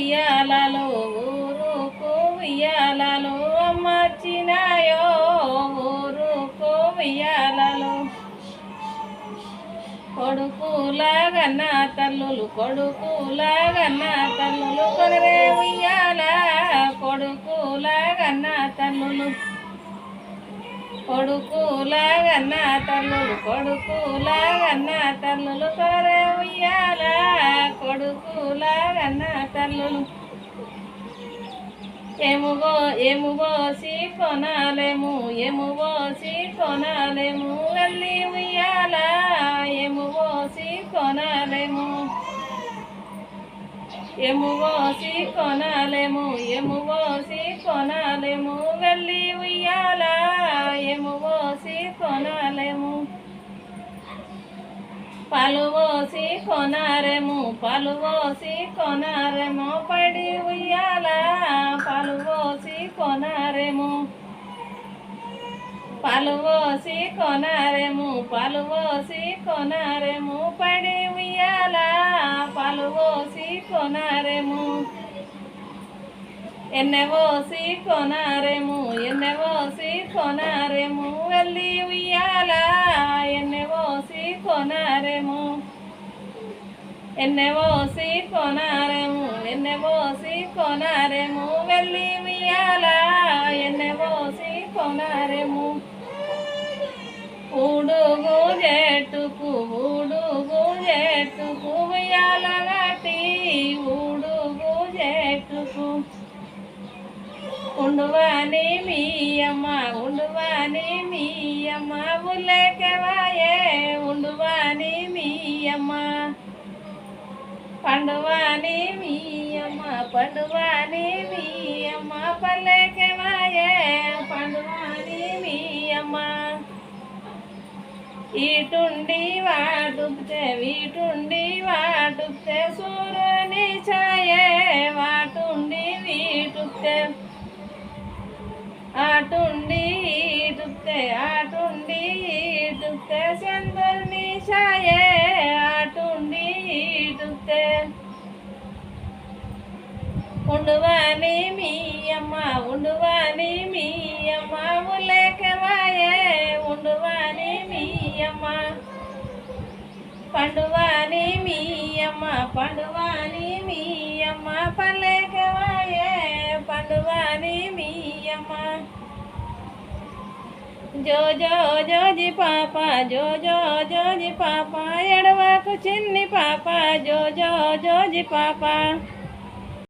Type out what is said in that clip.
ఉయ్యాలలో ఊరుకు ఉయ్యాలలో అమ్మచ్చినాయో ఊరుకు ఉయ్యాలలో కొడుకులాగన్న తల్లులు కొడుకులాగన్న తల్లులు కొనరే ఉయ్యాల కొడుకులాగన్న తల్లులు కొడుకులాగన్న తల్లులు కొడుకులాగన్న తల్లులు కొనరే ఉయ్యాల కొడుకులాగన్న తల్లులు ఎముగోసి కొనాలేము ఎముగోసి కొనాలేము వెళ్ళి ఉయ్యాల ఎముగోసి కొనాలేము ఎముగోసి కొనాలేము ఎముగోసి కొనాలేము వెళ్ళి ఉయ్యాల ఎముగోసి కొనాలేము పలువోసి కొనారేము పలువోసి కొనారేమో పడి ఉయ్యాల పలువోసి కొనారేము పలువోసి కొనారేము పలువోసి కొనారేము పడి ఉయ్యాల పలువోసి కొనారేము ఎన్నెవోసి కొనారేము ఎన్నెవోసి కొనారేము వెళ్ళి ఉయ్యాల ఎన్నెవోసి కొనారేము ఎన్నెవోసి కొనారేము ఎన్నెవోసి కొనారేము వెళ్ళి ఉయ్యాల ఎన్నెవోసి కొనారేము ఊడుగు జట్టుకు ఉయ్యాల గట్టి ఊడుగు జట్టుకు ఉండువాని మీ అమ్మ ఉండువాని మీ అమ్మ ఉల్లేఖవాయే ఉండువాని మీ అమ్మ పండువాని మీ అమ్మ పండువాని మీ అమ్మ పల్లెకెవాయే పండువాని మీ అమ్మ ఇటుండి వాటుప్తే సూర్యుని ఛాయే వాటుండి వీటుప్తే ఆటుండి ఈటుప్తే చంద్రుని ఛాయే ఆటుండి ఈటుప్తే ఉండువాని మీ అమ్మ ఉండువాని మీ అమ్మ ఉల్లేఖవాయే ఉండువాని మీ అమ్మ పండువాని మీ అమ్మ పండువాని మీ అమ్మ పల్లెకవాయే పండువాని మీ అమ్మ జోజి పాప జోజి పాప ఎడవకు చిన్ని పాప జోజి పాప